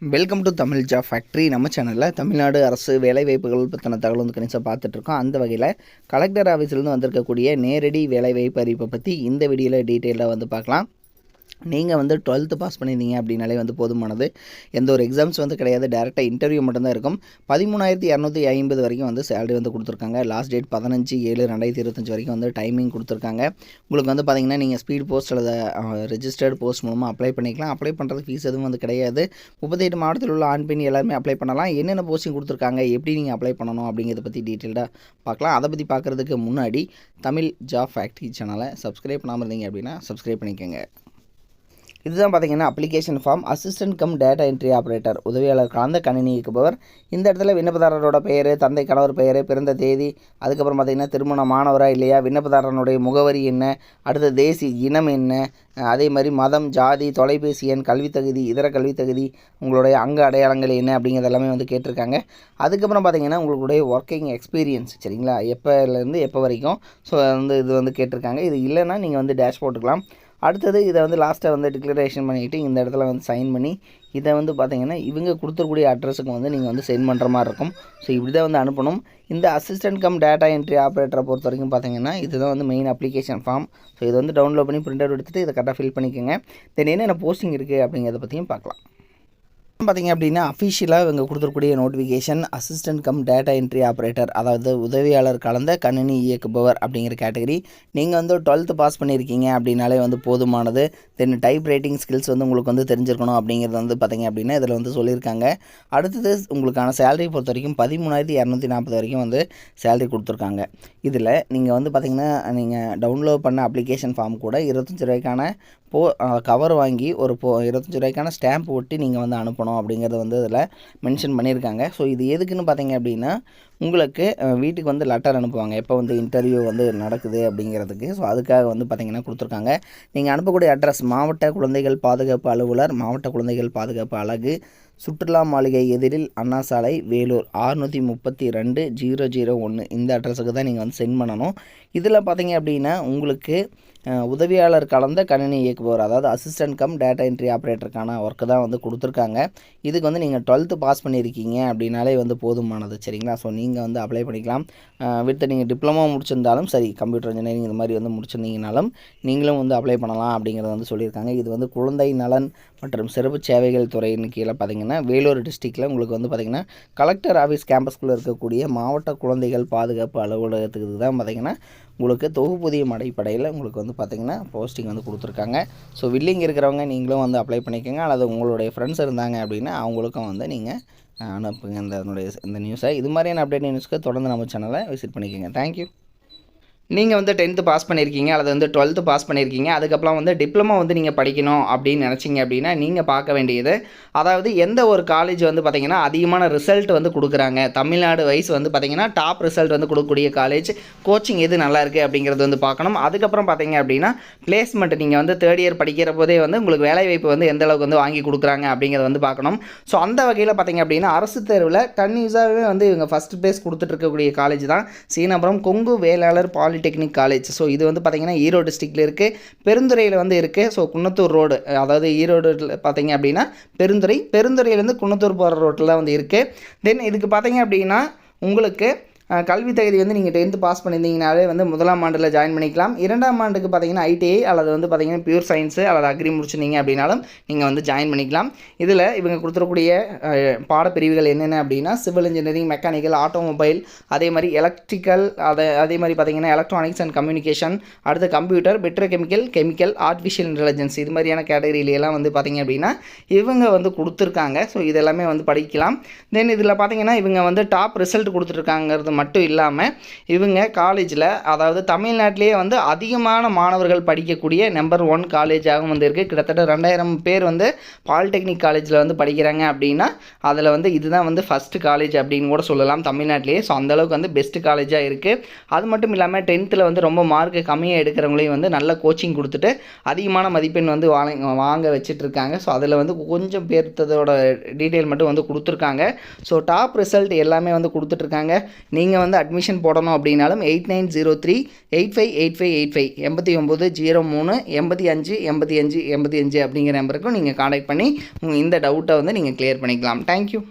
Welcome to Tamil job factory. நம்ம சேனலில் தமிழ்நாடு அரசு வேலைவாய்ப்புகள் பற்றின தகவல் வந்து கணிசமாக பார்த்துட்ருக்கோம். அந்த வகையில் கலெக்டர் ஆஃபீஸ்லேருந்து வந்திருக்கக்கூடிய நேரடி வேலைவாய்ப்பு அறிவிப்பை பற்றி இந்த வீடியோவில் டீட்டெயிலாக வந்து பார்க்கலாம். நீங்கள் வந்து 12th பாஸ் பண்ணியிருந்தீங்க அப்படின்னாலே வந்து போதுமானது. எந்த ஒரு எக்ஸாம்ஸ் வந்து கிடையாது, டேரெக்டாக இன்டர்வியூ மட்டும்தான் இருக்கும். 13,250 வரைக்கும் வந்து சேலரி வந்து கொடுத்துருக்காங்க. லாஸ்ட் டேட் 15/7/2025 வரைக்கும் வந்து டைமிங் கொடுத்துருக்காங்க. உங்களுக்கு வந்து பார்த்திங்கன்னா நீங்கள் ஸ்பீட் போஸ்ட் அல்லது ரெஜிஸ்டர்டு போஸ்ட் மூலமாக அப்ளை பண்ணிக்கலாம். அப்ளை பண்ணுறது ஃபீஸ் எதுவும் வந்து கிடையாது. 38 மாவட்டத்தில் உள்ள ஆண் பெண் எல்லாருமே அப்ளை பண்ணலாம். என்னென்ன போஸ்டிங் கொடுத்துருக்காங்க, எப்படி நீங்கள் அப்ளை பண்ணணும் அப்படிங்கிறத பற்றி டீட்டெயில்டாக பார்க்கலாம். அதை பற்றி பார்க்குறதுக்கு முன்னாடி தமிழ் ஜாப் ஃபேக்ட்ரி சேனலை சப்ஸ்கிரைப் பண்ணாமல் இருந்தீங்க அப்படின்னா சப்ஸ்கிரைப் பண்ணிக்கோங்க. இதுதான் பார்த்தீங்கன்னா application form. Assistant cum data entry operator, உதவியாளர் கலந்த கணினி இயக்குபவர். இந்த இடத்துல விண்ணப்பதாரரோட பெயர், தந்தை கணவர் பெயர், பிறந்த தேதி, அதுக்கப்புறம் பார்த்திங்கன்னா திருமணமானவரா இல்லையா, விண்ணப்பதாரனுடைய முகவரி என்ன, அடுத்த தேசிய இனம் என்ன, அதே மாதிரி மதம், ஜாதி, தொலைபேசி எண், கல்வித்தகுதி, இதர கல்வித்தகுதி, உங்களுடைய அங்க அடையாளங்கள் என்ன அப்படிங்கிறது எல்லாமே வந்து கேட்டிருக்காங்க. அதுக்கப்புறம் பார்த்திங்கன்னா உங்களுடைய ஒர்க்கிங் எக்ஸ்பீரியன்ஸ், சரிங்களா, எப்போலேருந்து எப்போ வரைக்கும், ஸோ வந்து இது வந்து கேட்டிருக்காங்க. இது இல்லைன்னா நீங்கள் வந்து டேஷ் போட்டுக்கலாம். அடுத்தது இதை வந்து லாஸ்ட்டாக வந்து டிக்ளரேஷன் பண்ணிவிட்டு இந்த இடத்துல வந்து சைன் பண்ணி இதை வந்து பார்த்திங்கன்னா இவங்க கொடுத்துருக்கூடிய அட்ரஸுக்கு வந்து நீங்கள் வந்து சென்ட் பண்ணுற மாதிரி இருக்கும். ஸோ இப்படி தான் வந்து அனுப்பணும். இந்த அசிஸ்டன்ட் கம் டேட்டா என்ட்ரி ஆப்ரேட்டரை பொறுத்த வரைக்கும் பார்த்திங்கன்னா இதுதான் வந்து மெயின் அப்ளிகேஷன் ஃபார்ம். ஸோ இதை வந்து டவுன்லோட் பண்ணி பிரிண்ட் அவுட் எடுத்துகிட்டு இதை கரெக்டாக ஃபில் பண்ணிக்கோங்க. தென் என்னென்ன போஸ்டிங் இருக்குது அப்படிங்கிறத பற்றியும் பார்க்கலாம். பார்த்திங்க அப்படின்னா அஃபிஷியலாக இவங்க கொடுத்துருக்கூடிய notification assistant cum data entry operator, அதாவது உதவியாளர் கலந்த கணினி இயக்குபவர் அப்படிங்கிற கேட்டகரி. நீங்கள் வந்து 12th பாஸ் பண்ணியிருக்கீங்க அப்படின்னாலே வந்து போதுமானது. தென் டைப் ரைட்டிங் ஸ்கில்ஸ் வந்து உங்களுக்கு வந்து தெரிஞ்சிருக்கணும் அப்படிங்கிறது வந்து பார்த்திங்க அப்படின்னா இதில் வந்து சொல்லியிருக்காங்க. அடுத்தது உங்களுக்கான சேலரி பொறுத்த வரைக்கும் 13,240 வரைக்கும் வந்து சேலரி கொடுத்துருக்காங்க. இதில் நீங்கள் வந்து பார்த்திங்கன்னா நீங்கள் டவுன்லோட் பண்ண அப்ளிகேஷன் ஃபார்ம் கூட 25 ரூபாய்க்கான கவர் வாங்கி ஒரு 25 ரூபாய்க்கான ஸ்டாம்ப் ஒட்டி நீங்கள் வந்து அனுப்பணும் அப்படிங்கிறது வந்து இதில் மென்ஷன் பண்ணியிருக்காங்க. ஸோ இது எதுக்குன்னு பார்த்தீங்க அப்படின்னா உங்களுக்கு வீட்டுக்கு வந்து லெட்டர் அனுப்புவாங்க எப்போ வந்து இன்டர்வியூ வந்து நடக்குது அப்படிங்கிறதுக்கு. ஸோ அதுக்காக வந்து பார்த்திங்கன்னா கொடுத்துருக்காங்க. நீங்கள் அனுப்பக்கூடிய அட்ரஸ் மாவட்ட குழந்தைகள் பாதுகாப்பு அலுவலர், மாவட்ட குழந்தைகள் பாதுகாப்பு அலகு, சுற்றுலா மாளிகை எதிரில், அண்ணா சாலை, வேலூர் 632-001 இந்த அட்ரஸுக்கு தான் நீங்கள் வந்து சென்ட் பண்ணணும். இதில் பார்த்தீங்க அப்படின்னா உங்களுக்கு உதவியாளர் கலந்த கணினி இயக்குபவர், அதாவது அசிஸ்டன்ட் கம் டேட்டா என்ட்ரி ஆப்ரேட்டருக்கான ஒர்க்கு தான் வந்து கொடுத்துருக்காங்க. இதுக்கு வந்து நீங்கள் 12th பாஸ் பண்ணியிருக்கீங்க அப்படின்னாலே வந்து போதுமானது, சரிங்களா. ஸோ நீங்கள் வந்து அப்ளை பண்ணிக்கலாம். வித் நீங்கள் டிப்ளமோ முடிச்சிருந்தாலும் சரி, கம்ப்யூட்டர் இன்ஜினியரிங் இது மாதிரி வந்து முடிச்சிருந்தீங்கனாலும் நீங்களும் வந்து அப்ளை பண்ணலாம் அப்படிங்கிறத வந்து சொல்லியிருக்காங்க. இது வந்து குழந்தை நலன் மற்றும் சிறப்பு சேவைகள் துறையின் கீழே பார்த்திங்கன்னா வேலூர் டிஸ்ட்ரிக்டில் உங்களுக்கு வந்து பார்த்திங்கன்னா கலெக்டர் ஆஃபீஸ் கேம்பஸ்குள்ளே இருக்கக்கூடிய மாவட்ட குழந்தைகள் பாதுகாப்பு அலுவலகத்துக்கு தான் பார்த்திங்கன்னா உங்களுக்கு தொகுப்பூதியம் அடிப்படையில் உங்களுக்கு வந்து பார்த்திங்கன்னா போஸ்டிங் வந்து கொடுத்துருக்காங்க. ஸோ வில்லிங் இருக்கிறவங்க நீங்களும் வந்து அப்ளை பண்ணிக்கோங்க, அல்லது உங்களுடைய ஃப்ரெண்ட்ஸ் இருந்தாங்க அப்படின்னா அவங்களுக்கும் வந்து நீங்கள் அனுப்புங்க இந்த நியூஸை. இது மாதிரியான அப்டேட் நியூஸ்க்கு தொடர்ந்து நம்ம சேனலை விசிட் பண்ணிக்கோங்க. தேங்க்யூ. நீங்கள் வந்து 10th பாஸ் பண்ணியிருக்கீங்க அல்லது வந்து 12th பாஸ் பண்ணியிருக்கீங்க, அதுக்கப்புறம் வந்து டிப்ளமோ வந்து நீங்கள் படிக்கணும் அப்படின்னு நினச்சிங்க அப்படின்னா நீங்கள் பார்க்க வேண்டியது, அதாவது எந்த ஒரு காலேஜ் வந்து பார்த்திங்கன்னா அதிகமான ரிசல்ட் வந்து கொடுக்குறாங்க, தமிழ்நாடு வைஸ் வந்து பார்த்திங்கன்னா டாப் ரிசல்ட் வந்து கொடுக்கக்கூடிய காலேஜ், கோச்சிங் எது நல்லா இருக்குது அப்படிங்கிறது வந்து பார்க்கணும். அதுக்கப்புறம் பார்த்திங்க அப்படின்னா பிளேஸ்மெண்ட், நீங்கள் வந்து 3rd இயர் படிக்கிற போதே வந்து உங்களுக்கு வேலைவாய்ப்பு வந்து எந்த அளவுக்கு வந்து வாங்கி கொடுக்குறாங்க அப்படிங்கிறத வந்து பார்க்கணும். ஸோ அந்த வகையில் பார்த்திங்க அப்படின்னா அரசு தேர்வில் கன்யூஸாகவே வந்து இவங்க ஃபஸ்ட் ப்ளேஸ் கொடுத்துட்ருக்கக்கூடிய காலேஜ் தான் Seenapuram Kongu Vellalar polytechnic college. So இது வந்து பார்த்திங்கன்னா ஈரோடு டிஸ்ட்ரிக்டில் இருக்குது, பெருந்துறையில் வந்து இருக்குது. ஸோ குன்னத்தூர் ரோடு, அதாவது ஈரோடு பார்த்திங்க அப்படின்னா பெருந்துறையிலேருந்து குன்னத்தூர் போகிற ரோட்டில் தான் வந்து இருக்குது. தென் இதுக்கு பார்த்திங்க அப்படின்னா உங்களுக்கு கல்வி தகுதி வந்து நீங்கள் 10th பாஸ் பண்ணியிருந்தீங்கனாலே வந்து 1ஆம் ஆண்டில் ஜாயின் பண்ணிக்கலாம். 2ஆம் ஆண்டுக்கு பார்த்தீங்கன்னா ஐடிஐ அல்லது வந்து பார்த்திங்கன்னா பியூர் சயின்ஸு அல்லது அக்ரி முடிச்சிருந்தீங்க அப்படின்னாலும் நீங்கள் வந்து ஜாயின் பண்ணிக்கலாம். இதில் இவங்க கொடுத்துருக்கூடிய பாடப்பிரிவுகள் என்னென்ன அப்படின்னா சிவில் இன்ஜினியரிங், மெக்கானிக்கல், ஆட்டோமொபைல், அதே மாதிரி எலக்ட்ரிக்கல், அதே மாதிரி பார்த்திங்கன்னா எலக்ட்ரானிக்ஸ் அண்ட் கம்யூனிகேஷன், அடுத்து கம்ப்யூட்டர், பெட்ரோகெமிக்கல், ஆர்டிஃபிஷியல் இன்டெலிஜென்ஸ், இது மாதிரியான கேட்டகரியிலெல்லாம் வந்து பார்த்திங்க அப்படின்னா இவங்க வந்து கொடுத்துருக்காங்க. ஸோ இதெல்லாமே வந்து படிக்கலாம். தென் இதில் பார்த்திங்கன்னா இவங்க வந்து டாப் ரிசல்ட் கொடுத்துருக்காங்கிறது மட்டும் இல்லாமல் இவங்க காலேஜில், அதாவது தமிழ்நாட்டிலேயே வந்து அதிகமான மாணவர்கள் படிக்கக்கூடிய நம்பர் 1 காலேஜாகவும் வந்து இருக்குது. கிட்டத்தட்ட 2000 பேர் வந்து பாலிடெக்னிக் காலேஜில் வந்து படிக்கிறாங்க அப்படின்னா அதில் வந்து இதுதான் வந்து ஃபஸ்ட்டு காலேஜ் அப்படின்னு கூட சொல்லலாம் தமிழ்நாட்டிலேயே. ஸோ அந்தளவுக்கு வந்து பெஸ்ட்டு காலேஜாக இருக்குது. அது மட்டும் இல்லாமல் 10th வந்து ரொம்ப மார்க்கு கம்மியாக எடுக்கிறவங்களையும் வந்து நல்ல கோச்சிங் கொடுத்துட்டு அதிகமான மதிப்பெண் வந்து வாங்க வச்சிட்ருக்காங்க. ஸோ அதில் வந்து கொஞ்சம் பேர்த்ததோட டீட்டெயில் மட்டும் வந்து கொடுத்துருக்காங்க. ஸோ டாப் ரிசல்ட் எல்லாமே வந்து கொடுத்துட்ருக்காங்க. நீங்கள் நீங்கள் வந்து அட்மிஷன் போடணும் அப்படின்னாலும் 8903-858585 8903-858585 அப்படிங்கிற நம்பருக்கும் நீங்கள் காண்டாக்ட் பண்ணி இந்த டவுட்டை வந்து நீங்கள் கிளியர் பண்ணிக்கலாம். தேங்க்யூ.